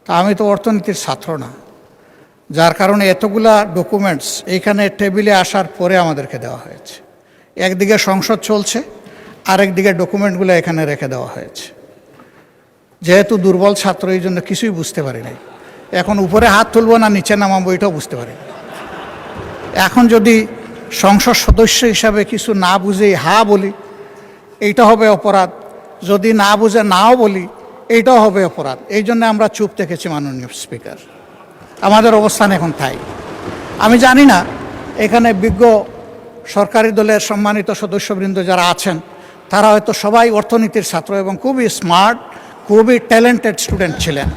তা আমি তো অর্থনীতির ছাত্র না, যার কারণে এতগুলা ডকুমেন্টস এইখানে টেবিলে আসার পরে আমাদেরকে দেওয়া হয়েছে। একদিকে সংসদ চলছে, আরেকদিকে ডকুমেন্টগুলো এখানে রেখে দেওয়া হয়েছে। যেহেতু দুর্বল ছাত্র, এই জন্য কিছুই বুঝতে পারি নাই। এখন উপরে হাত তুলবো না নিচে নামাবো এটাও বুঝতে পারি না। এখন যদি সংসদ সদস্য হিসাবে কিছু না বুঝেই হা বলি, এইটা হবে অপরাধ। যদি না বুঝে নাও বলি, এইটাও হবে অপরাধ। এই জন্য আমরা চুপ থেকেছি মাননীয় স্পিকার। আমাদের অবস্থান এখন তাই। আমি জানি না এখানে বিজ্ঞ সরকারি দলের সম্মানিত সদস্যবৃন্দ যারা আছেন, তারা হয়তো সবাই অর্থনীতির ছাত্র এবং খুবই স্মার্ট, খুবই ট্যালেন্টেড স্টুডেন্ট ছিলেন,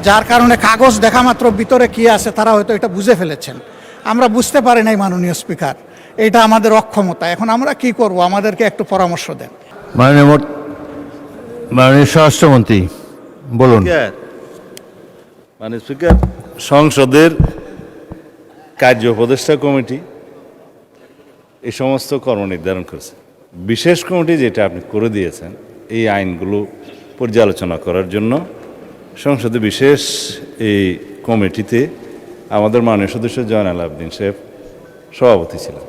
যার কারণে কাগজ দেখা মাত্র ভিতরে কী আছে তারা হয়তো এটা বুঝে ফেলেছেন। আমরা বুঝতে পারি নাই মাননীয় স্পিকার, এটা আমাদের অক্ষমতা। এখন আমরা কি করব, আমাদেরকে একটু পরামর্শ দেন। মাননীয় স্বরাষ্ট্রমন্ত্রী বলুন। মাননীয় স্পিকার, সংসদের কার্য উপদেষ্টা কমিটি এই সমস্ত কর্ম নির্ধারণ করেছে। বিশেষ কমিটি যেটা আপনি করে দিয়েছেন এই আইনগুলো পর্যালোচনা করার জন্য, সংসদে বিশেষ এই কমিটিতে আমাদের মাননীয় সদস্য জয়নাল আবেদিন সাহেব সভাপতি ছিলেন।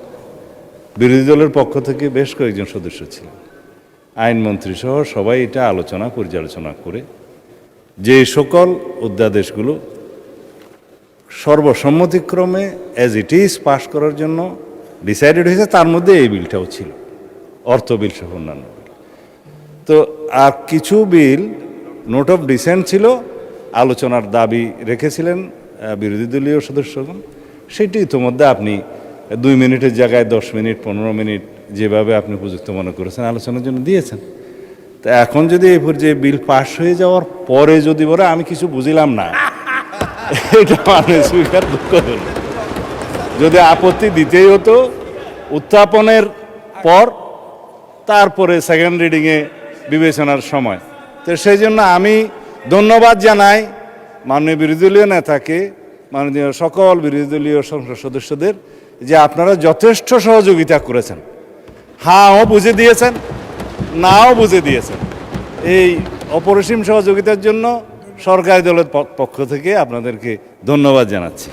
বিরোধী দলের পক্ষ থেকে বেশ কয়েকজন সদস্য ছিলেন, আইনমন্ত্রী সহ সবাই এটা আলোচনা পর্যালোচনা করে যে সকল অধ্যাদেশগুলো সর্বসম্মতিক্রমে অ্যাজ ইট ইজ পাশ করার জন্য ডিসাইডেড হয়েছে, তার মধ্যে এই বিলটাও ছিল, অর্থ বিল সহ অন্যান্য বিল। তো আর কিছু বিল নোট অফ ডিসেন্ট ছিল, আলোচনার দাবি রেখেছিলেন বিরোধী দলীয় সদস্যগণ। সেটি ইতিমধ্যে আপনি 2 মিনিটের জায়গায় 10 মিনিট 15 মিনিট যেভাবে আপনি উপযুক্ত মনে করেছেন আলোচনার জন্য দিয়েছেন। তা এখন যদি এই পর্যায়ে বিল পাশ হয়ে যাওয়ার পরে যদি বলে আমি কিছু বুঝিলাম না, এটা মানে স্পিকার দুঃখ হল। যদি আপত্তি দিতেই হতো উত্থাপনের পর, তারপরে সেকেন্ড রিডিংয়ে বিবেচনার সময়। তো সেই জন্য আমি ধন্যবাদ জানাই মাননীয় বিরোধী দলীয় নেতাকে, মাননীয় সকল বিরোধী দলীয় সংসদ সদস্যদের, যে আপনারা যথেষ্ট সহযোগিতা করেছেন। হাও বুঝে দিয়েছেন, নাও বুঝে দিয়েছেন। এই অপরিসীম সহযোগিতার জন্য সরকারি দলের পক্ষ থেকে আপনাদেরকে ধন্যবাদ জানাচ্ছি।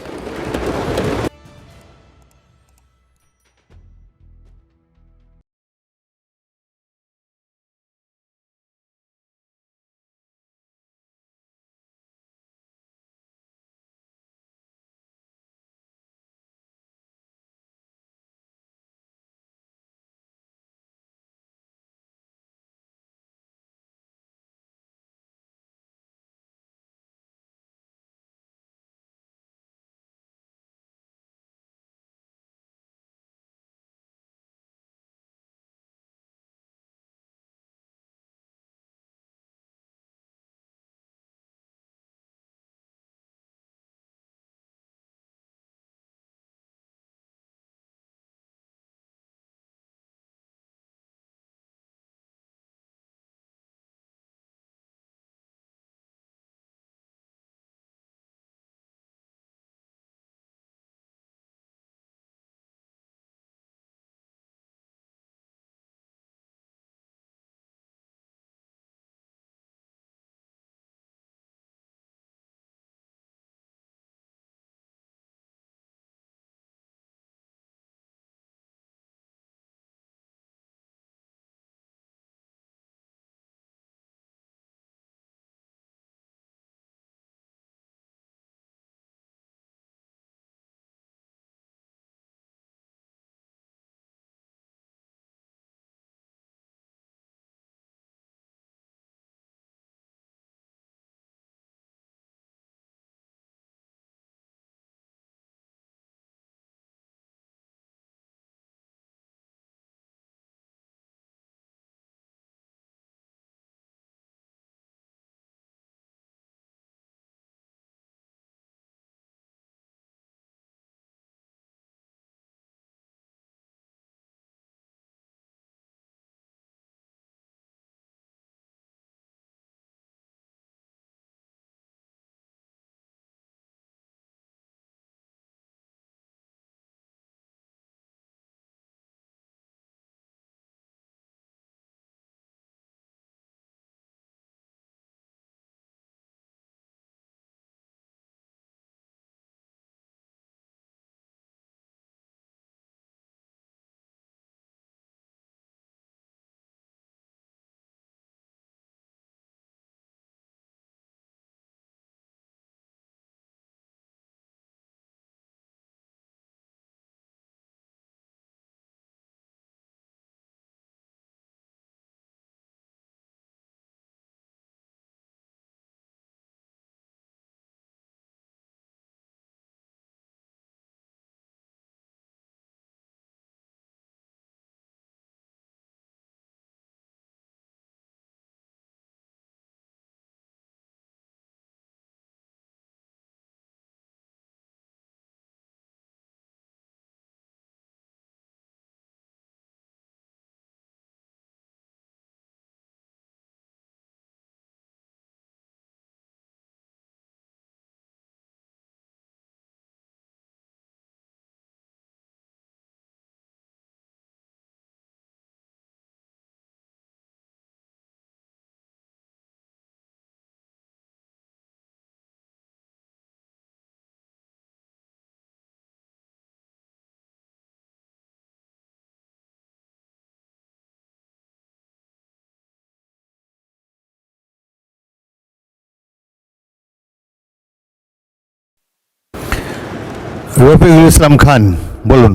রফিকুল ইসলাম খান, বলুন।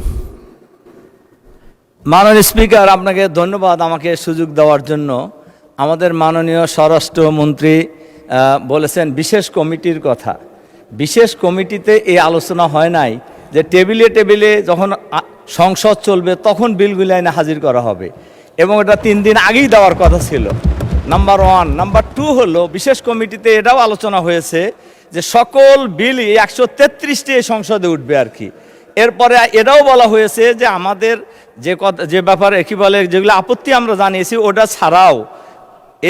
মাননীয় স্পিকার, আপনাকে ধন্যবাদ আমাকে সুযোগ দেওয়ার জন্য। আমাদের মাননীয় স্বরাষ্ট্রমন্ত্রী বলেছেন বিশেষ কমিটির কথা। বিশেষ কমিটিতে এই আলোচনা হয় নাই যে টেবিলে টেবিলে যখন সংসদ চলবে তখন বিলগুলি আইনে হাজির করা হবে, এবং এটা 3 দিন আগেই দেওয়ার কথা ছিল, নাম্বার 1। নাম্বার 2 হলো বিশেষ কমিটিতে এটাও আলোচনা হয়েছে যে সকল বিলই 133টি এই সংসদে উঠবে আর কি। এরপরে এটাও বলা হয়েছে যে আমাদের যে ব্যাপারে কি বলে যেগুলো আপত্তি আমরা জানিয়েছি ওটা ছাড়াও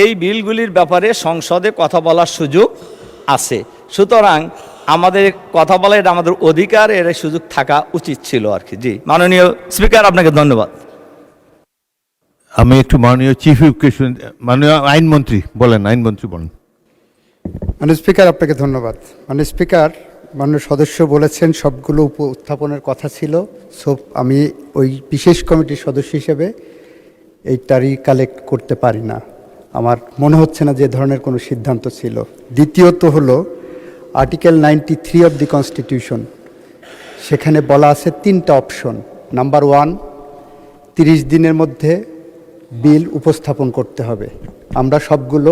এই বিলগুলির ব্যাপারে সংসদে কথা বলার সুযোগ আছে। সুতরাং আমাদের কথা বলা এটা আমাদের অধিকার, এর সুযোগ থাকা উচিত ছিল আর কি। জি মাননীয় স্পিকার, আপনাকে ধন্যবাদ। আমি একটু মাননীয় চিফ হুইপকে মাননীয় আইনমন্ত্রী বলেন, আইনমন্ত্রী বলেন। মাননীয় স্পিকার, আপনাকে ধন্যবাদ। মাননীয় স্পিকার, মাননীয় সদস্য বলেছেন সবগুলো উত্থাপনের কথা ছিল, সব আমি ওই বিশেষ কমিটির সদস্য হিসেবে এইটারই কালেক্ট করতে পারি না, আমার মনে হচ্ছে না যে ধরনের কোনো সিদ্ধান্ত ছিল। দ্বিতীয়ত হলো আর্টিকেল 93 অফ দি কনস্টিটিউশন, সেখানে বলা আছে 3টা অপশন। নাম্বার 1, 30 দিনের মধ্যে বিল উপস্থাপন করতে হবে। আমরা সবগুলো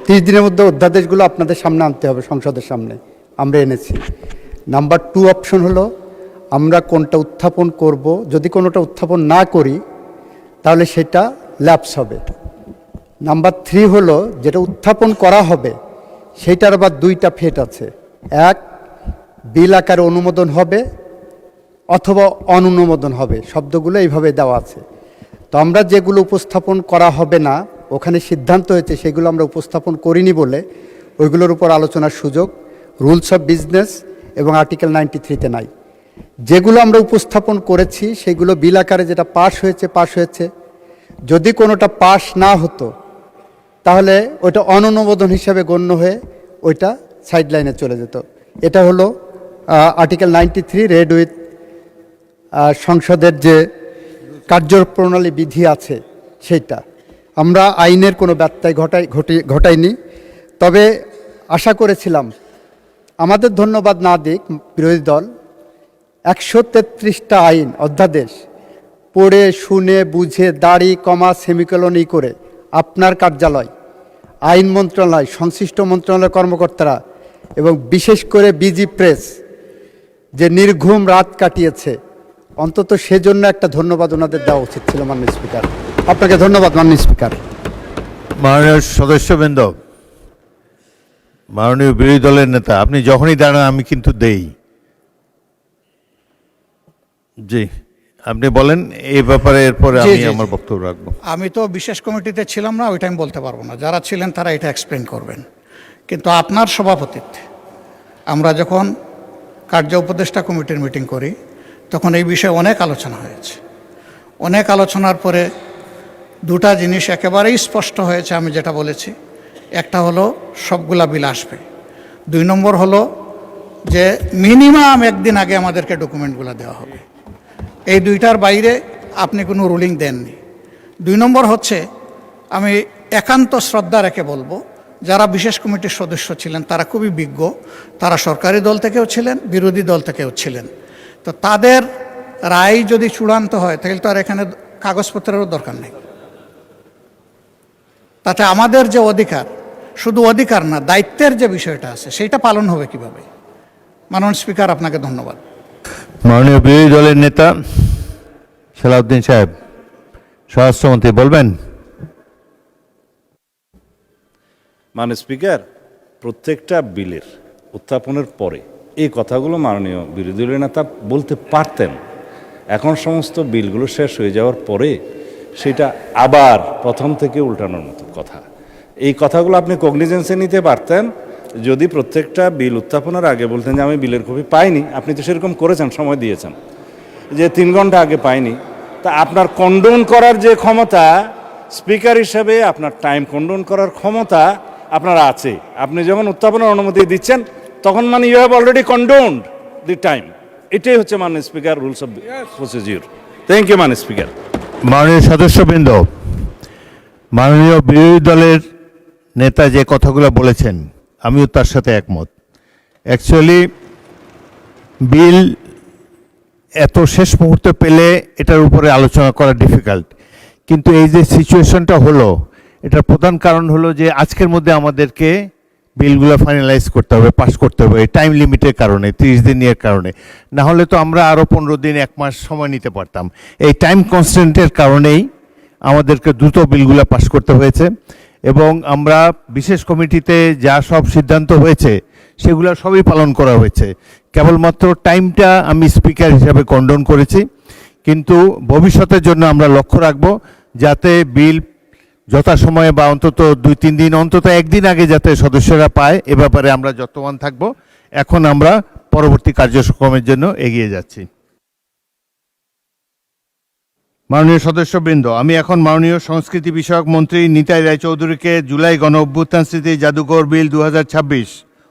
30 দিনের মধ্যে অধ্যাদেশগুলো আপনাদের সামনে আনতে হবে, সংসদের সামনে, আমরা এনেছি। নাম্বার 2 অপশন হলো আমরা কোনটা উত্থাপন করব, যদি কোনোটা উত্থাপন না করি তাহলে সেটা ল্যাপস হবে। নাম্বার 3 হলো যেটা উত্থাপন করা হবে সেইটার আবার 2টা ফেট আছে, এক বিল আকারে অনুমোদন হবে অথবা অনুমোদন হবে, শব্দগুলো এইভাবে দেওয়া আছে। তো আমরা যেগুলো উপস্থাপন করা হবে না ওখানে সিদ্ধান্ত হয়েছে সেগুলো আমরা উপস্থাপন করিনি বলে ওইগুলোর উপর আলোচনার সুযোগ রুলস অফ বিজনেস এবং আর্টিকেল 93-তে নাই। যেগুলো আমরা উপস্থাপন করেছি সেগুলো বিল আকারে যেটা পাশ হয়েছে, যদি কোনোটা পাশ না হতো তাহলে ওইটা অনুমোদন হিসাবে গণ্য হয়ে ওইটা সাইডলাইনে চলে যেত। এটা হলো আর্টিকেল 93 রেড উইথ সংসদের যে কার্যপ্রণালী বিধি আছে সেইটা। আমরা আইনের কোনো ব্যত্যয় ঘটাইনি, তবে আশা করেছিলাম, আমাদের ধন্যবাদ না দিক বিরোধী দল, 133টা আইন অধ্যাদেশ পড়ে শুনে বুঝে দাড়ি কমা সেমিকোলন করে আপনার কার্যালয়, আইন মন্ত্রণালয়, সংশ্লিষ্ট মন্ত্রণালয়ের কর্মকর্তারা এবং বিশেষ করে বিজি প্রেস যে নির্ঘুম রাত কাটিয়েছে, অন্তত সেজন্য একটা ধন্যবাদ ওনাদের দেওয়া উচিত ছিল। মাননীয় স্পিকার, আপনাকে ধন্যবাদ। মাননীয় স্পিকার, মাননীয় সদস্যবৃন্দ, মাননীয় বিরোধী দলের নেতা, আপনি যখনই দাঁড়ান আমি কিন্তু দেই। জি, আপনি বলেন এই ব্যাপারে, এরপরে জি, আমি জি, আমার জি। বক্তব্য রাখবো। আমি তো বিশেষ কমিটিতে ছিলাম না, ওইটা আমি বলতে পারবো না, যারা ছিলেন তারা এটা এক্সপ্লেন করবেন। কিন্তু আপনার সভাপতিত্বে আমরা যখন কার্য উপদেষ্টা কমিটির মিটিং করি তখন এই বিষয়ে অনেক আলোচনা হয়েছে। অনেক আলোচনার পরে 2টা জিনিস একেবারেই স্পষ্ট হয়েছে, আমি যেটা বলেছি। একটা হলো সবগুলা বিল আসবে, 2 নম্বর হলো যে মিনিমাম 1 দিন আগে আমাদেরকে ডকুমেন্টগুলো দেওয়া হবে। এই 2টার বাইরে আপনি কোনো রুলিং দেননি। 2 নম্বর হচ্ছে, আমি একান্ত শ্রদ্ধা রেখে বলবো, যারা বিশেষ কমিটির সদস্য ছিলেন তারা খুবই বিজ্ঞ, তারা সরকারি দল থেকেও ছিলেন, বিরোধী দল থেকেও ছিলেন। তো তাদের রায় যদি চূড়ান্ত হয় তাহলে তো আর এখানে কাগজপত্রেরও দরকার নেই। তাতে আমাদের যে অধিকার, শুধু অধিকার না, দায়িত্বের যে বিষয়টা আছে সেইটা পালন হবে কিভাবে? মাননীয় স্পিকার, আপনাকে ধন্যবাদ। মাননীয় বিরোধী দলের নেতা সালাউদ্দিন সাহেব, স্বরাষ্ট্রমন্ত্রী, বলবেন। মাননীয় স্পিকার, প্রত্যেকটা বিলের উত্থাপনের পরে এই কথাগুলো মাননীয় বিরোধী দলীয় নেতা বলতে পারতেন। এখন সমস্ত বিলগুলো শেষ হয়ে যাওয়ার পরে সেটা আবার প্রথম থেকে উল্টানোর মতো কথা। এই কথাগুলো আপনি কগনিজেন্সে নিতে পারতেন যদি প্রত্যেকটা বিল উত্থাপনের আগে বলতেন যে আমি বিলের কপি পাইনি। আপনি তো সেরকম করেছেন, সময় দিয়েছেন যে 3 ঘন্টা আগে পাইনি। তা আপনার কন্ডোন করার যে ক্ষমতা, স্পিকার হিসাবে আপনার টাইম কন্ডোন করার ক্ষমতা আপনার আছে। আপনি যখন উত্থাপনের অনুমতি দিচ্ছেন তখন মানে you have already condoned the time. এটাই হচ্ছে মাননীয় speaker rules of procedure. Thank you মাননীয় স্পিকার। মাননীয় সদস্যবৃন্দ, মাননীয় বিরোধী দলের নেতা যে কথাগুলো বলেছেন আমিও তার সাথে একমত। অ্যাকচুয়ালি বিল এত শেষ মুহূর্তে পেলে এটার উপরে আলোচনা করা ডিফিকাল্ট, কিন্তু এই যে সিচুয়েশনটা হলো, এটার প্রধান কারণ হলো যে আজকের মধ্যে আমাদেরকে বিলগুলো ফাইনালাইজ করতে হবে, পাস করতে হবে, টাইম লিমিটের কারণে, 30 দিনের কারণে। না হলে তো আমরা আরও 15 দিন, 1 মাস সময় নিতে পারতাম। এই টাইম কনস্ট্যান্টের কারণেই আমাদেরকে দ্রুত বিলগুলো পাস করতে হয়েছে, এবং আমরা বিশেষ কমিটিতে যা সব সিদ্ধান্ত হয়েছে সেগুলো সবই পালন করা হয়েছে। কেবলমাত্র টাইমটা আমি স্পিকার হিসাবে কন্ডন করেছি, কিন্তু ভবিষ্যতের জন্য আমরা লক্ষ্য রাখব যাতে বিল যথাসময়ে বা অন্তত 2-3 দিন, অন্তত 1 দিন আগে যাতে সদস্যরা পায়, এ ব্যাপারে আমরা যত্নবান থাকব। এখন আমরা পরবর্তী কার্যক্রমের জন্য এগিয়ে যাচ্ছি। মাননীয় সদস্যবৃন্দ, আমি এখন মাননীয় সংস্কৃতি বিষয়ক মন্ত্রী নিতাই রায়চৌধুরীকে জুলাই গণ অভ্যুত্থান স্মৃতি জাদুঘর বিল 2026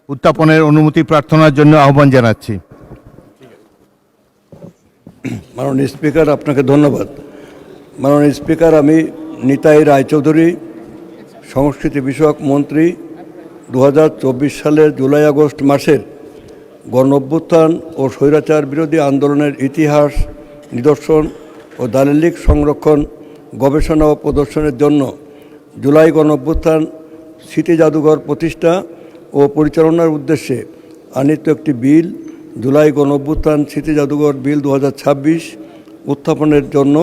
উত্থাপনের অনুমতি প্রার্থনার জন্য আহ্বান জানাচ্ছি। মাননীয় স্পিকার, আপনাকে ধন্যবাদ। মাননীয় স্পিকার, আমি নিতাই রায়চৌধুরী, সংস্কৃতি বিষয়ক মন্ত্রী, 2024 সালের জুলাই আগস্ট মাসের গণ অভ্যুত্থান ও স্বৈরাচার বিরোধী আন্দোলনের ইতিহাস, নিদর্শন ও দালিলিক সংরক্ষণ, গবেষণা ও প্রদর্শনের জন্য জুলাই গণ অভ্যুত্থান স্মৃতি জাদুঘর প্রতিষ্ঠা ও পরিচালনার উদ্দেশ্যে আনিত একটি বিল, জুলাই গণ অভ্যুত্থান স্মৃতি জাদুঘর বিল 2026 উত্থাপনের জন্য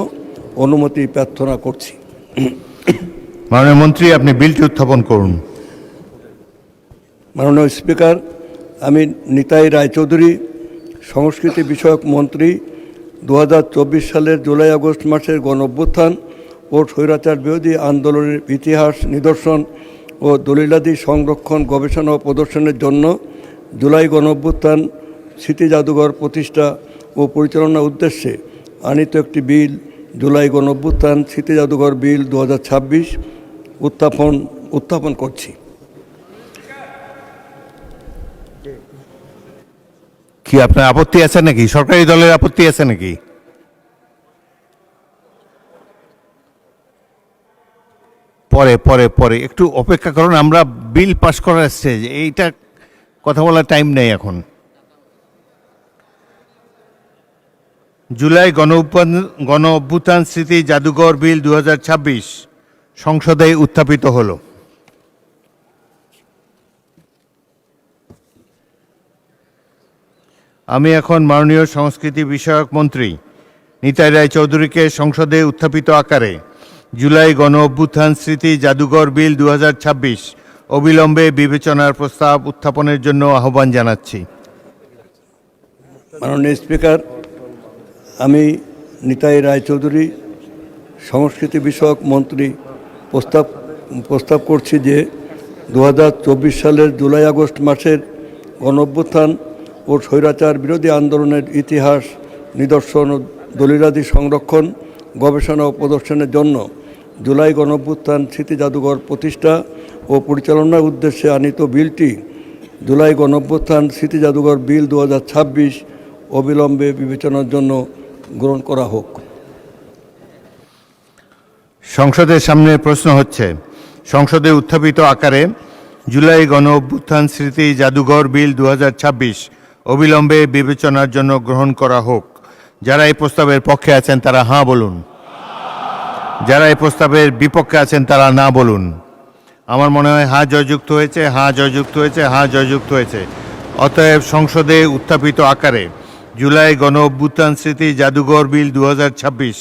অনুমতি প্রার্থনা করছি। মাননীয় মন্ত্রী, আপনি বিলটি উত্থাপন করুন। মাননীয় স্পিকার, আমি নিতাই রায়চৌধুরী, সংস্কৃতি বিষয়ক মন্ত্রী, 2024 সালের জুলাই আগস্ট মাসের গণ অভ্যুত্থান ও স্বৈরাচার বিরোধী আন্দোলনের ইতিহাস, নিদর্শন ও দলিলাদি সংরক্ষণ, গবেষণা ও প্রদর্শনের জন্য জুলাই গণ অভ্যুত্থান স্মৃতি জাদুঘর প্রতিষ্ঠা ও পরিচালনার উদ্দেশ্যে আনিত একটি বিল, জুলাই গণ অভ্যুত্থান স্মৃতি জাদুঘর বিল 2026 উত্থাপন করছি। কি আপনার আপত্তি আছে নাকি? সরকারি দলের আপত্তি আছে নাকি? পরে পরে পরে একটু অপেক্ষা করুন, আমরা বিল পাস করার স্টেজ, এইটা কথা বলার টাইম নেই এখন। জুলাই গণ অভ্যুত্থান স্মৃতি জাদুঘর বিল 2026 সংসদে উত্থাপিত হলো। আমি এখন মাননীয় সংস্কৃতি বিষয়ক মন্ত্রী নিতাই রায়চৌধুরীকে সংসদে উত্থাপিত আকারে জুলাই গণ অভ্যুত্থান স্মৃতি জাদুঘর বিল 2026 অবিলম্বে বিবেচনার প্রস্তাব উত্থাপনের জন্য আহ্বান জানাচ্ছি। মাননীয় স্পিকার, আমি নিতাই রায়চৌধুরী, সংস্কৃতি বিষয়ক মন্ত্রী, প্রস্তাব করছি যে 2024 সালের জুলাই আগস্ট মাসের গণ অভ্যুত্থান ও স্বৈরাচার বিরোধী আন্দোলনের ইতিহাস, নিদর্শন ও দলিলাদি সংরক্ষণ, গবেষণা ও প্রদর্শনের জন্য জুলাই গণ অভ্যুত্থান স্মৃতি জাদুঘর প্রতিষ্ঠা ও পরিচালনার উদ্দেশ্যে আনিত বিলটি, জুলাই গণ অভ্যুত্থান স্মৃতি জাদুঘর বিল 2026 অবিলম্বে বিবেচনার জন্য গ্রহণ করা হোক। সংসদের সামনে প্রশ্ন হচ্ছে, সংসদে উত্থাপিত আকারে জুলাই গণ অভ্যুত্থান স্মৃতি জাদুঘর বিল 2026 অবিলম্বে বিবেচনার জন্য গ্রহণ করা হোক। যারা এই প্রস্তাবের পক্ষে আছেন তারা হাঁ বলুন, যারা এই প্রস্তাবের বিপক্ষে আছেন তারা না বলুন। আমার মনে হয় হাঁ জয়যুক্ত হয়েছে, হাঁ জয়যুক্ত হয়েছে, হাঁ জয়যুক্ত হয়েছে। অতএব সংসদে উত্থাপিত আকারে জুলাই গণ অভ্যুত্থান স্মৃতি জাদুঘর বিল 2026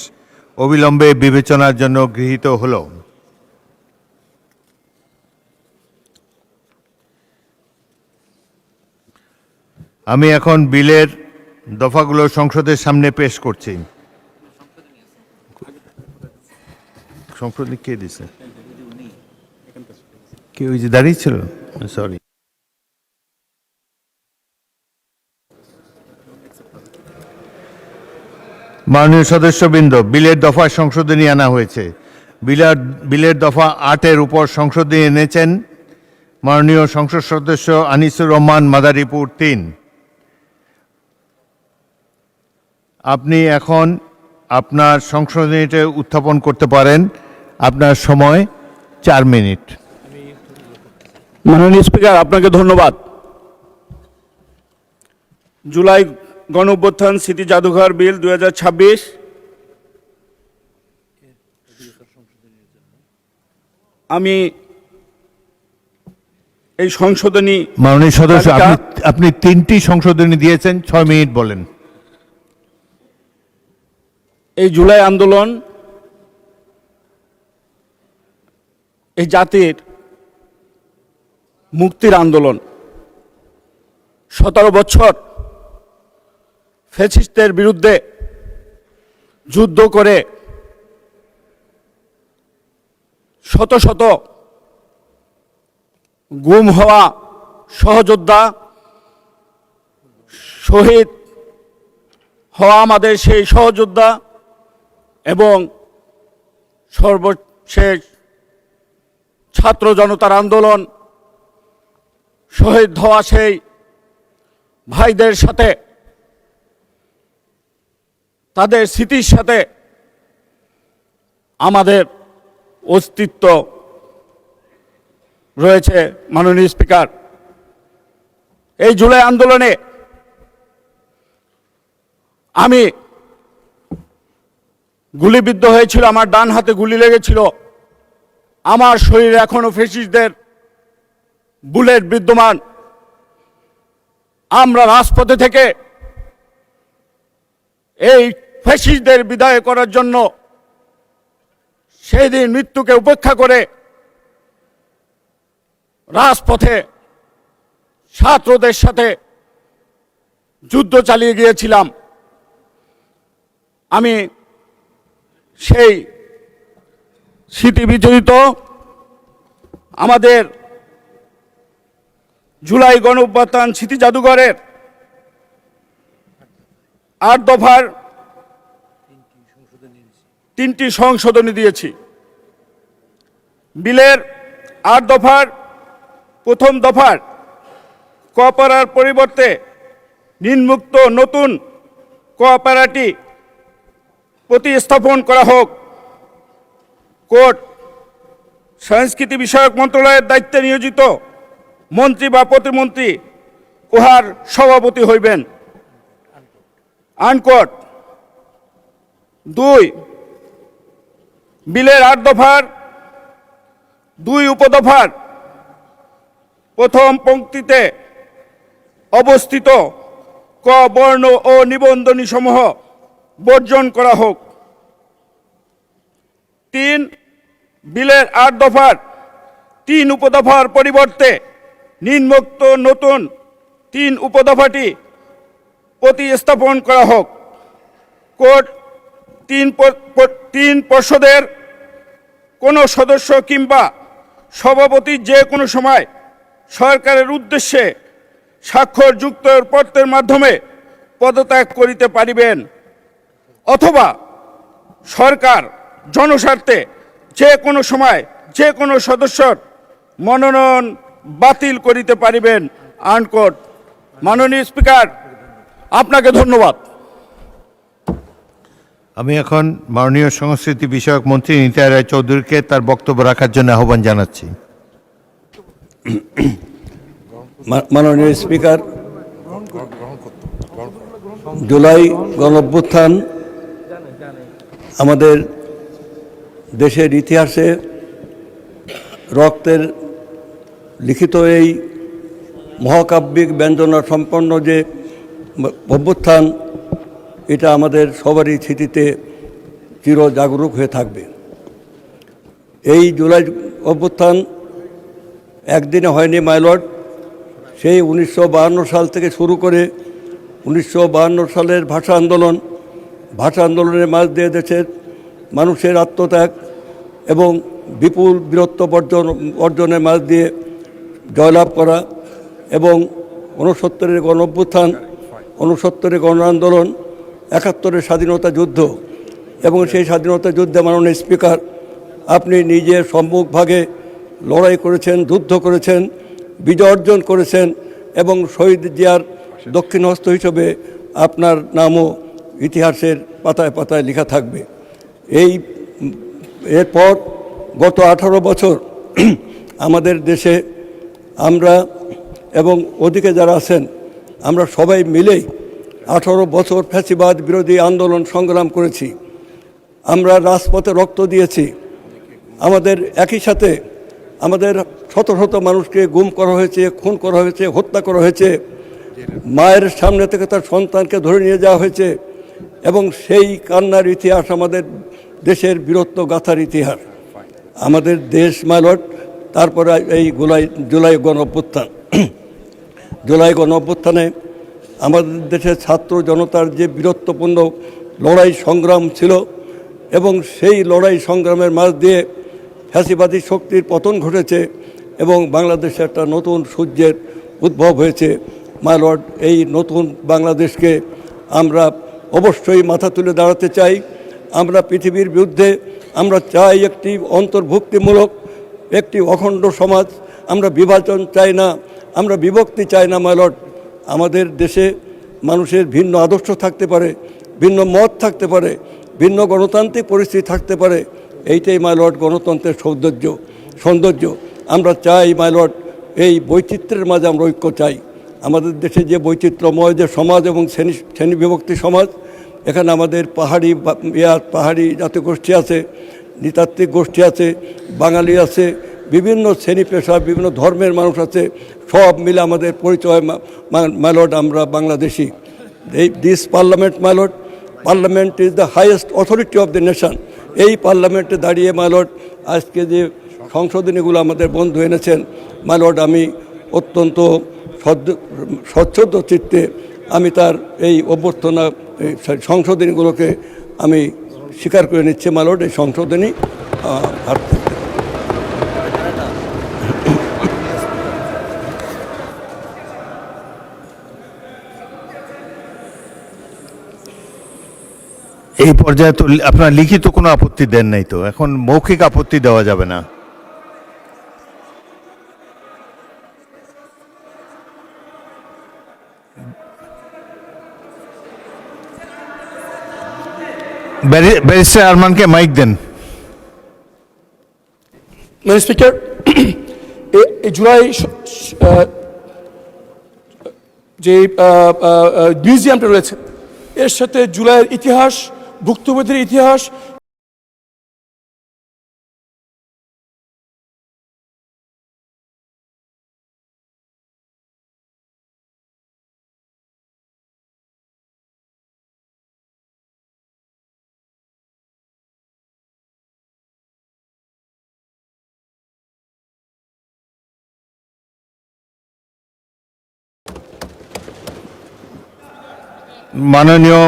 অবিলম্বে বিবেচনার জন্য গৃহীত হলো। আমি এখন বিলের দফাগুলো সংসদের সামনে পেশ করছি। সংসদে কে দিছে? কে ওই যে দাঁড়িয়ে ছিল? সরি। মাননীয় সদস্যবৃন্দ, বিলের দফা সংসদে নিয়ে আনা হয়েছে। বিলের দফা 8-এর উপর সংসদে এনেছেন মাননীয় সংসদ সদস্য আনিসুর রহমান, মাদারীপুর 3। আপনি এখন আপনার সংশোধনীটা উত্থাপন করতে পারেন। আপনার সময় 4 মিনিট। মাননীয় স্পিকার, আপনাকে ধন্যবাদ। জুলাই গণঅভ্যুত্থান স্মৃতি জাদুঘর বিল 2026 আমি এই সংশোধনী মাননীয় সদস্য, তালিকা- আপনি 3টি সংশোধনী দিয়েছেন, 6 মিনিট বলেন। এই জুলাই আন্দোলন এই জাতির মুক্তির আন্দোলন। 17 বছর ফ্যাসিস্টদের বিরুদ্ধে যুদ্ধ করে শত শত গুম হওয়া সহযোদ্ধা, শহীদ হওয়া আমাদের সেই সহযোদ্ধা এবং সর্বশেষ ছাত্র জনতার আন্দোলন শহীদ হওয়া সেই ভাইদের সাথে, তাদের স্মৃতির সাথে আমাদের অস্তিত্ব রয়েছে। মাননীয় স্পিকার, এই জুলাই আন্দোলনে আমি গুলিবিদ্ধ হয়েছিল, আমার ডান হাতে গুলি লেগেছিল, আমার শরীরে এখনো ফ্যাসিস্টদের বুলেট বিদ্যমান। আমরা রাজপথে থেকে এই ফ্যাসিস্টদের বিদায় করার জন্য সেই দিন মৃত্যুকে উপেক্ষা করে রাজপথে ছাত্রদের সাথে যুদ্ধ চালিয়ে গিয়েছিলাম। আমি সেই স্মৃতি বিজড়িত আমাদের জুলাই গণঅভ্যুত্থান স্মৃতি জাদুঘরের 8 দফার 3টি সংশোধনী দিয়েছি। বিলের 8 দফার প্রথম দফার কপারার পরিবর্তে নিম্নোক্ত নতুন কোঅপারেটি প্রতিস্থাপন করা হোক। কোর্ট সংস্কৃতি বিষয়ক মন্ত্রণালয়ের দায়িত্বে নিয়োজিত মন্ত্রী বা প্রতিমন্ত্রী উহার সভাপতি হইবেন। আনকোট। 2 বিলের 8 দফার 2 উপদফার প্রথম পংক্তিতে অবস্থিত ক বর্ণ ও নিবন্ধনী সমূহ বর্জন করা হোক। 3 বিলের 8 দফার 3 উপদফার পরিবর্তে নিম্নোক্ত নতুন 3 উপদফাটি প্রতিস্থাপন করা হোক। কোর্ট 3 পর্ষদের কোনো সদস্য কিংবা সভাপতি যে কোনো সময় সরকারের উদ্দেশ্যে স্বাক্ষরযুক্ত পত্রের মাধ্যমে পদত্যাগ করিতে পারিবেন, অথবা সরকার জনস্বার্থে যে কোনো সময় যে কোনো সদস্যর মনোনয়ন বাতিল করিতে পারিবেন। আনকোট। মাননীয় স্পিকার, আপনাকে ধন্যবাদ। আমি এখন মাননীয় সংস্কৃতি বিষয়ক মন্ত্রী নিতাই রায় চৌধুরীকে তার বক্তব্য রাখার জন্য আহ্বান জানাচ্ছি। মাননীয় স্পিকার, জুলাই গণঅভ্যুত্থান আমাদের দেশের ইতিহাসে রক্তের লিখিত এই মহাকাব্যিক ব্যঞ্জনা সম্পন্ন যে অভ্যুত্থান, এটা আমাদের সবারই স্মৃতিতে চির জাগরুক হয়ে থাকবে। এই জুলাই অভ্যুত্থান একদিনে হয়নি মাইলট। সেই 1952 সাল থেকে শুরু করে 1952 সালের ভাষা আন্দোলনের মাঝ দিয়ে দেশের মানুষের আত্মত্যাগ এবং বিপুল বীরত্ব অর্জনের মাঝ দিয়ে জয়লাভ করা এবং 69-এর গণ অভ্যুত্থান, 69-এর গণ আন্দোলন, 71-এর স্বাধীনতা যুদ্ধ এবং সেই স্বাধীনতা যুদ্ধে মাননীয় স্পিকার আপনি নিজে সম্মুখভাগে লড়াই করেছেন, যুদ্ধ করেছেন, বিজয় অর্জন করেছেন এবং শহীদ জিয়ার দক্ষিণ হস্ত হিসেবে আপনার নামও ইতিহাসের পাতায় পাতায় লেখা থাকবে। এরপর গত 18 বছর আমাদের দেশে আমরা এবং ওদিকে যারা আছেন আমরা সবাই মিলেই 18 বছর ফ্যাসিবাদ বিরোধী আন্দোলন সংগ্রাম করেছি, আমরা রাজপথে রক্ত দিয়েছি, আমাদের একই সাথে আমাদের শত শত মানুষকে গুম করা হয়েছে, খুন করা হয়েছে, হত্যা করা হয়েছে, মায়ের সামনে থেকে তার সন্তানকে ধরে নিয়ে যাওয়া হয়েছে, এবং সেই কান্নার ইতিহাস আমাদের দেশের বীরত্ব গাথার ইতিহাস। আমাদের দেশ মাইলট তারপরে এই জুলাই গণ অভ্যুত্থান, জুলাই গণ অভ্যুত্থানে আমাদের দেশের ছাত্র জনতার যে বীরত্বপূর্ণ লড়াই সংগ্রাম ছিল, এবং সেই লড়াই সংগ্রামের মাঝ দিয়ে ফ্যাসিবাদী শক্তির পতন ঘটেছে এবং বাংলাদেশে একটা নতুন সূর্যের উদ্ভব হয়েছে। মাই লর্ড, এই নতুন বাংলাদেশকে আমরা অবশ্যই মাথা তুলে দাঁড়াতে চাই। আমরা পৃথিবীর বিরুদ্ধে, আমরা চাই একটি অন্তর্ভুক্তিমূলক একটি অখণ্ড সমাজ। আমরা বিভাজন চাই না, আমরা বিভক্তি চাই না। মাই লর্ড, আমাদের দেশে মানুষের ভিন্ন আদর্শ থাকতে পারে, ভিন্ন মত থাকতে পারে, ভিন্ন গণতান্ত্রিক পরিস্থিতি থাকতে পারে। এইটাই মাই লর্ড গণতন্ত্রের সৌন্দর্য। আমরা চাই মাই লর্ড, এই বৈচিত্র্যের মাঝে আমরা ঐক্য চাই। আমাদের দেশে যে বৈচিত্র্যময় যে সমাজ এবং শ্রেণী বিভক্তি সমাজ, এখানে আমাদের পাহাড়ি জাতিগোষ্ঠী আছে, নৃতাত্ত্বিক গোষ্ঠী আছে, বাঙালি আছে, বিভিন্ন শ্রেণী পেশা, বিভিন্ন ধর্মের মানুষ আছে, সব মিলে আমাদের পরিচয় মাই লর্ড আমরা Bangladeshi. This parliament my lord, parliament is the highest authority of the nation. এই পার্লামেন্টে দাঁড়িয়ে মাই লর্ড আজকে যে সংশোধনীগুলো আমাদের বন্ধু এনেছেন, মাই লর্ড আমি অত্যন্ত স্বচ্ছন্দ চিত্তে আমি তার এই অভ্যর্থনা সংশোধনীগুলোকে আমি স্বীকার করে নিচ্ছি। মাই লর্ড, এই সংশোধনী এই পর্যায়ে তো আপনার লিখিত কোনো আপত্তি দেন নাই, তো এখন মৌখিক আপত্তি দেওয়া যাবে না। ব্যারিস্টার আরমানকে মাইক দেন। Mr. Speaker, জুলাই যে মিউজিয়ামটা রয়েছে, এর সাথে জুলাইয়ের ইতিহাস, ভুক্তভোগীদের ইতিহাস মাননীয়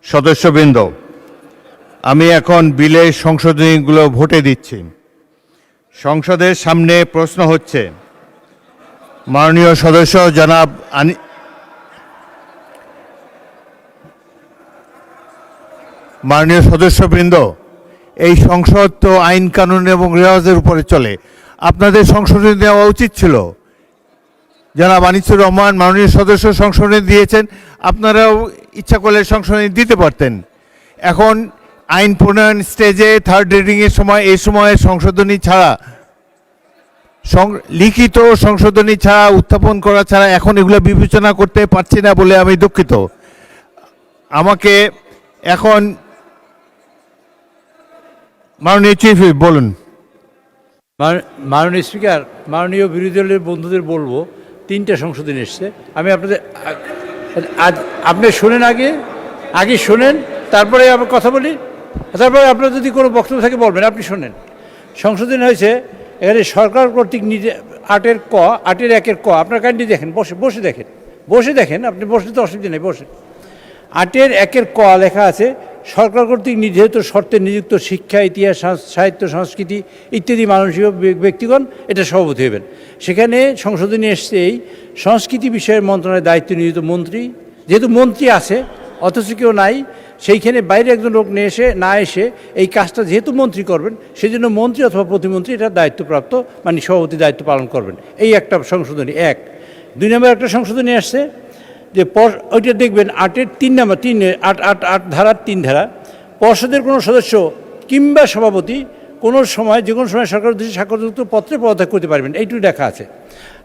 সদস্যবৃন্দ, আমি এখন বিলের সংশোধনীগুলো ভোটে দিচ্ছি। সংসদের সামনে প্রশ্ন হচ্ছে, মাননীয় সদস্য জনাব মাননীয় সদস্যবৃন্দ, এই সংসদ তো আইন কানুন এবং রেওয়াজের উপরে চলে। আপনাদের সংশোধনী দেওয়া উচিত ছিল। জনাব আনিসুর রহমান মাননীয় সদস্য সংশোধনী দিয়েছেন, আপনারাও ইচ্ছা করলে সংশোধনী দিতে পারতেন। এখন আইন প্রণয়ন স্টেজে থার্ড রিডিংয়ের সময় এই সময়ে সংশোধনী ছাড়া, লিখিত সংশোধনী ছাড়া, উত্থাপন করা ছাড়া এখন এগুলো বিবেচনা করতে পারছি না বলে আমি দুঃখিত। আমাকে এখন মাননীয় চিফ বলুন। মাননীয় স্পিকার, মাননীয় বিরোধী দলের বন্ধুদের বলবো, 3টা সংশোধনী এসছে। আমি আপনাদের আপনি শোনেন, আগে শোনেন, তারপরে আবার কথা বলি, তারপরে আপনার যদি কোনো বক্তব্য থাকে বলবেন। আপনি শোনেন, সংশোধনী হয়েছে এখানে সরকার কর্তৃক নিজে 8-এর 1-এর ক, আপনার কাইন্ডলি দেখেন, বসে দেখেন, আপনি বসলে তো অসুবিধা নেই, বসে। 8-এর 1-এর ক লেখা আছে, সরকার কর্তৃক নির্ধারিত শর্তে নিযুক্ত শিক্ষা, ইতিহাস, সাহিত্য, সংস্কৃতি ইত্যাদি মানসিক ব্যক্তিগণ এটা সভাপতি হবেন। সেখানে সংশোধনী এসছে এই সংস্কৃতি বিষয়ের মন্ত্রণালয়ের দায়িত্ব নিয়োজিত মন্ত্রী, যেহেতু মন্ত্রী আছে অথচ কেউ নাই, সেইখানে বাইরে একজন লোক না এসে এই কাজটা যেহেতু মন্ত্রী করবেন, সেই জন্য মন্ত্রী অথবা প্রতিমন্ত্রী এটা দায়িত্বপ্রাপ্ত, মানে সভাপতি দায়িত্ব পালন করবেন। এই একটা সংশোধনী। 1 2 নম্বর একটা সংশোধনী আসছে যে ওইটা দেখবেন 8-এর 3 নম্বর 8 ধারার 3 ধারা, পর্ষদের কোনো সদস্য কিংবা সভাপতি কোনো সময় যে কোনো সময় সরকার উদ্দেশ্যে স্বাক্ষরযুক্ত পত্রে পদত্যাগ করতে পারবেন, এইটুকু লেখা আছে।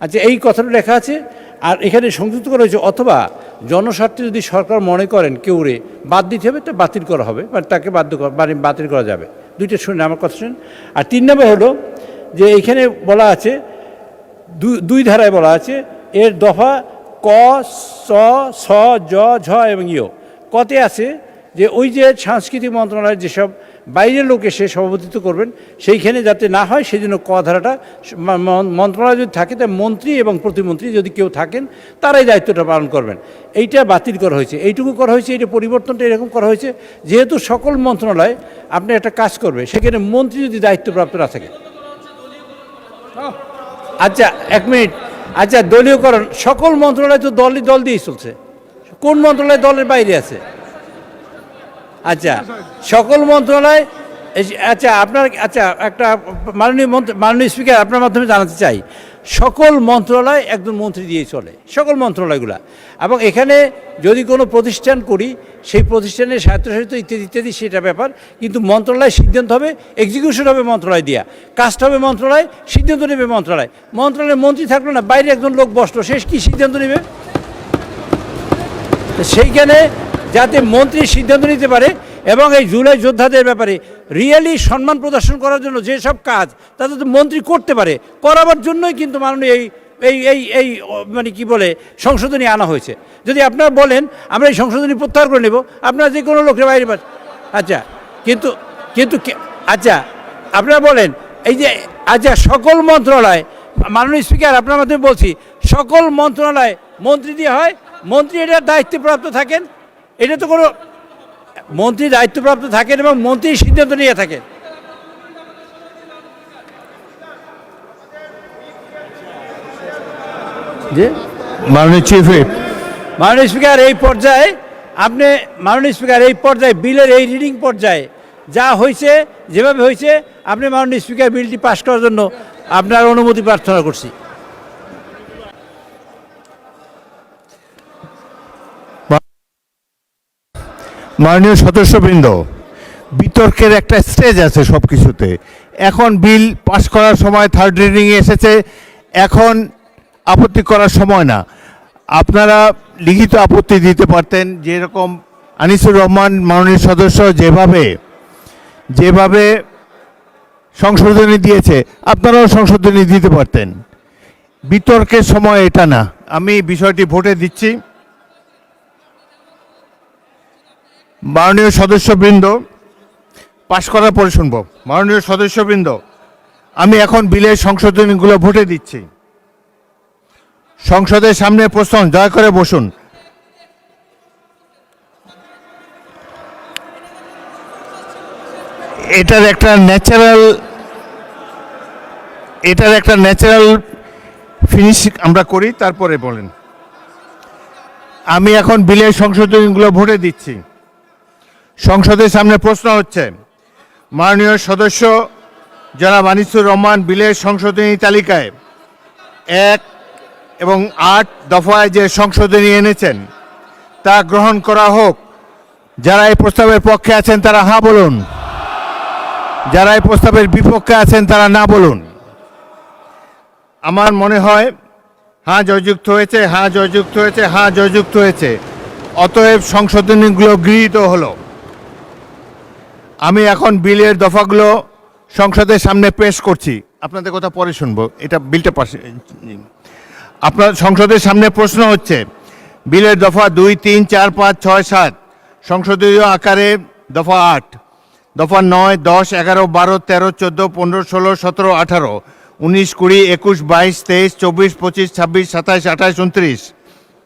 আচ্ছা, এই কথাটা লেখা আছে। আর এখানে সংযুক্ত করা হয়েছে অথবা জনস্বার্থে যদি সরকার মনে করেন কেউরে বাদ দিতে হবে, তা বাতিল করা হবে, মানে তাকে বাতিল করা যাবে। দুইটা শুনে আমার কথা শুনেন। আর 3 নম্বর হলো যে এখানে বলা আছে দুই ধারায় বলা আছে এর দফা ক, চ, ছ, জ, ঝ এবং ইয়। কতে আছে যে ওই যে সাংস্কৃতিক মন্ত্রণালয়ের যেসব বাইরের লোক এসে সভাপতিত্ব করবেন সেইখানে যাতে না হয় সেই জন্য ক ধারাটা মন্ত্রণালয় যদি থাকে তা মন্ত্রী এবং প্রতিমন্ত্রী যদি কেউ থাকেন তারাই দায়িত্বটা পালন করবেন। এইটা বাতিল করা হয়েছে, এইটুকু করা হয়েছে। এটা পরিবর্তনটা এরকম করা হয়েছে যেহেতু সকল মন্ত্রণালয় আপনি একটা কাজ করবে, সেখানে মন্ত্রী যদি দায়িত্বপ্রাপ্ত না থাকে। আচ্ছা 1 মিনিট, আচ্ছা দলীয়করণ সকল মন্ত্রণালয় তো দল দিয়েই চলছে, কোন মন্ত্রণালয় দলের বাইরে আছে? আচ্ছা সকল মন্ত্রণালয়, আচ্ছা আপনার, আচ্ছা একটা মাননীয় স্পিকার আপনার মাধ্যমে জানাতে চাই, সকল মন্ত্রণালয় একজন মন্ত্রী দিয়ে চলে, সকল মন্ত্রণালয়গুলা। এবং এখানে যদি কোনো প্রতিষ্ঠান করি সেই প্রতিষ্ঠানের স্বায়ত্তশাসিত ইত্যাদি ইত্যাদি সেটা ব্যাপার, কিন্তু মন্ত্রণালয় সিদ্ধান্ত হবে, এক্সিকিউশন হবে মন্ত্রণালয় দিয়া, কাজটা হবে মন্ত্রণালয়, সিদ্ধান্ত নেবে মন্ত্রণালয়। মন্ত্রণালয়ের মন্ত্রী থাকলো না, বাইরে একজন লোক বসলো, শেষ কি সিদ্ধান্ত নেবে? সেইখানে যাতে মন্ত্রী সিদ্ধান্ত নিতে পারে এবং এই জুলাই যোদ্ধাদের ব্যাপারে রিয়েলি সম্মান প্রদর্শন করার জন্য যেসব কাজ তাতে তো মন্ত্রী করতে পারে, করাবার জন্যই কিন্তু মাননীয় এই মানে কি বলে সংশোধনী আনা হয়েছে। যদি আপনারা বলেন আমরা এই সংশোধনী প্রত্যাহার করে নেব, আপনারা যে কোনো লোকের বাইরে, আচ্ছা কিন্তু কিন্তু আচ্ছা আপনারা বলেন এই যে, আচ্ছা সকল মন্ত্রণালয়, মাননীয় স্পিকার আপনার মাধ্যমে বলছি, সকল মন্ত্রণালয় মন্ত্রী দিয়ে হয়, মন্ত্রী এটার দায়িত্বপ্রাপ্ত থাকেন, এটা তো কোনো মন্ত্রী দায়িত্বপ্রাপ্ত থাকেন এবং মন্ত্রী সিদ্ধান্ত নিয়ে থাকেন। যে মাননীয় চিফ হুইপ, মাননীয় স্পিকার এই পর্যায়ে আপনি, মাননীয় স্পিকার এই পর্যায়ে বিলের এই রিডিং পর্যায়ে যা হয়েছে, যেভাবে হয়েছে, আপনি মাননীয় স্পিকার বিলটি পাশ করার জন্য আপনার অনুমতি প্রার্থনা করছি। মাননীয় সদস্যবৃন্দ, বিতর্কের একটা স্টেজ আছে সব কিছুতে। এখন বিল পাশ করার সময়, থার্ড রিডিংয়ে এসেছে, এখন আপত্তি করার সময় না। আপনারা লিখিত আপত্তি দিতে পারতেন, যেরকম আনিসুর রহমান মাননীয় সদস্য যেভাবে সংশোধনী দিয়েছে আপনারাও সংশোধনী দিতে পারতেন। বিতর্কের সময় এটা না। আমি বিষয়টি ভোটে দিচ্ছি। মাননীয় সদস্যবৃন্দ, পাশ করার পরে শুনব। মাননীয় সদস্যবৃন্দ, আমি এখন বিলের সংশোধনীগুলো ভোটে দিচ্ছি। সংসদের সামনে প্রশ্ন, দয়া করে বসুন। এটার একটা ন্যাচারাল ফিনিশ আমরা করি, তারপরে বলেন। আমি এখন বিলের সংশোধনীগুলো ভোটে দিচ্ছি। সংসদের সামনে প্রশ্ন হচ্ছে, মাননীয় সদস্য জনাব আনিসুর রহমান বিলের সংশোধনী তালিকায় 1 এবং 8 দফায় যে সংশোধনী এনেছেন তা গ্রহণ করা হোক। যারা এই প্রস্তাবের পক্ষে আছেন তারা হ্যাঁ বলুন, যারা এই প্রস্তাবের বিপক্ষে আছেন তারা না বলুন। আমার মনে হয় হ্যাঁ জয়যুক্ত হয়েছে, হ্যাঁ জয়যুক্ত হয়েছে, হ্যাঁ জয়যুক্ত হয়েছে। অতএব সংশোধনীগুলো গৃহীত হলো। আমি এখন বিলের দফাগুলো সংসদের সামনে পেশ করছি। আপনাদের কথা পরে শুনবো, এটা বিলটা পাশে। আপনার সংসদের সামনে প্রশ্ন হচ্ছে, বিলের দফা 2, 3, 4, 5, 6, 7 সংসদীয় আকারে দফা 8, দফা 9, 10, 11, 12, 13, 14, 15, 16, 17, 18, 19, 20, 21, 22, 23, 24, 25, 26, 27, 28, 29,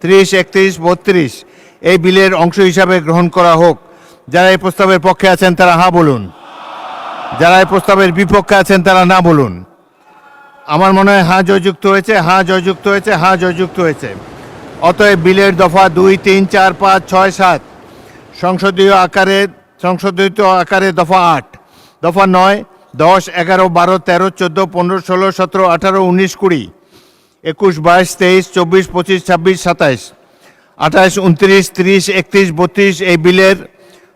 30, 31, 32 এই বিলের অংশ হিসাবে গ্রহণ করা হোক। যারা এই প্রস্তাবের পক্ষে আছেন তারা হ্যাঁ বলুন, যারা এই প্রস্তাবের বিপক্ষে আছেন তারা না বলুন। আমার মনে হয় হ্যাঁ জয়যুক্ত হয়েছে, হ্যাঁ জয়যুক্ত হয়েছে, হ্যাঁ জয়যুক্ত হয়েছে। অতএব বিলের দফা 2, 3, 4, 5, 6, 7 সংসদীয় আকারে দফা 8, দফা 9, 10, 11, 12, 13, 14, 15, 16, 17, 18, 19, 20, 21, 22, 23, 24, 25, 26, 27, 28, 29, 30, 31, 32 এই বিলের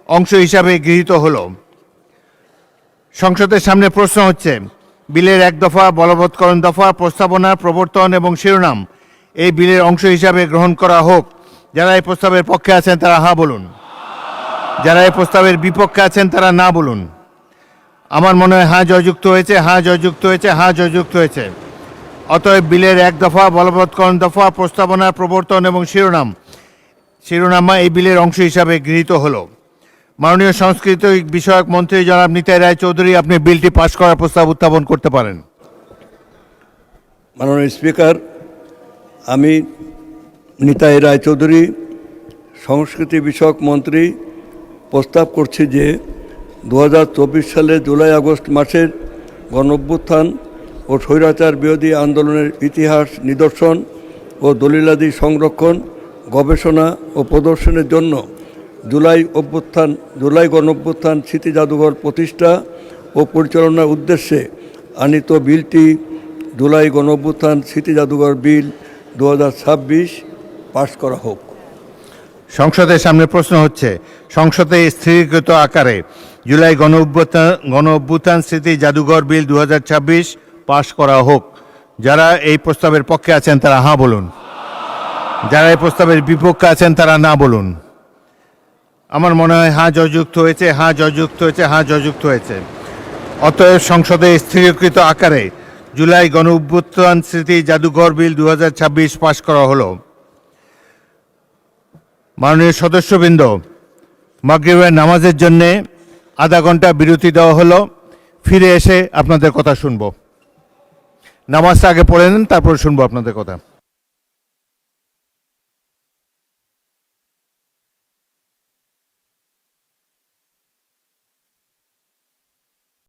অংশ হিসাবে গৃহীত হলো। সংসদের সামনে প্রশ্ন হচ্ছে, বিলের 1 দফা বলবৎকরণ দফা, প্রস্তাবনা, প্রবর্তন এবং শিরোনাম এই বিলের অংশ হিসাবে গ্রহণ করা হোক? যারা এই প্রস্তাবের পক্ষে আছেন তারা হ্যাঁ বলুন, যারা এই প্রস্তাবের বিপক্ষে আছেন তারা না বলুন। আমার মনে হয় হ্যাঁ জয়যুক্ত হয়েছে, হ্যাঁ জয়যুক্ত হয়েছে, হ্যাঁ জয়যুক্ত হয়েছে। অতএব বিলের 1 দফা, বলবৎকরণ দফা, প্রস্তাবনা, প্রবর্তন এবং শিরোনামা এই বিলের অংশ হিসাবে গৃহীত হলো। মাননীয় সংস্কৃতি বিষয়ক মন্ত্রী জনাব নিতাই রায়চৌধুরী, আপনি বিলটি পাশ করার প্রস্তাব উত্থাপন করতে পারেন। মাননীয় স্পিকার, আমি নিতাই রায়চৌধুরী, সংস্কৃতি বিষয়ক মন্ত্রী, প্রস্তাব করছি যে 2024 সালে জুলাই আগস্ট মাসের গণঅভ্যুত্থান ও স্বৈরাচার বিরোধী আন্দোলনের ইতিহাস, নিদর্শন ও দলিলাদি সংরক্ষণ, গবেষণা ও প্রদর্শনের জন্য জুলাই গণঅভ্যুত্থান স্মৃতি জাদুঘর প্রতিষ্ঠা ও পরিচালনার উদ্দেশ্যে আনিত বিলটি জুলাই গণঅভ্যুত্থান স্মৃতি জাদুঘর বিল 2026 পাশ করা হোক। সংসদের সামনে প্রশ্ন হচ্ছে, সংসদে স্থিরীকৃত আকারে জুলাই গণঅভ্যুত্থান স্মৃতি জাদুঘর বিল 2026 পাশ করা হোক। যারা এই প্রস্তাবের পক্ষে আছেন তারা হ্যাঁ বলুন, যারা এই প্রস্তাবের বিপক্ষে আছেন তারা না বলুন। আমার মনে হয় হ্যাঁ জয়যুক্ত হয়েছে, হ্যাঁ জয়যুক্ত হয়েছে, হ্যাঁ জয়যুক্ত হয়েছে। অতএব সংসদে স্থিরীকৃত আকারে জুলাই গণঅভ্যুত্থান স্মৃতি জাদুঘর বিল 2026 পাশ করা হলো। মাননীয় সদস্যবৃন্দ, মাগরিবের নামাজের জন্যে আধা ঘন্টা বিরতি দেওয়া হলো। ফিরে এসে আপনাদের কথা শুনবো। নামাজটা আগে পড়ে নেন, তারপর শুনবো আপনাদের কথা।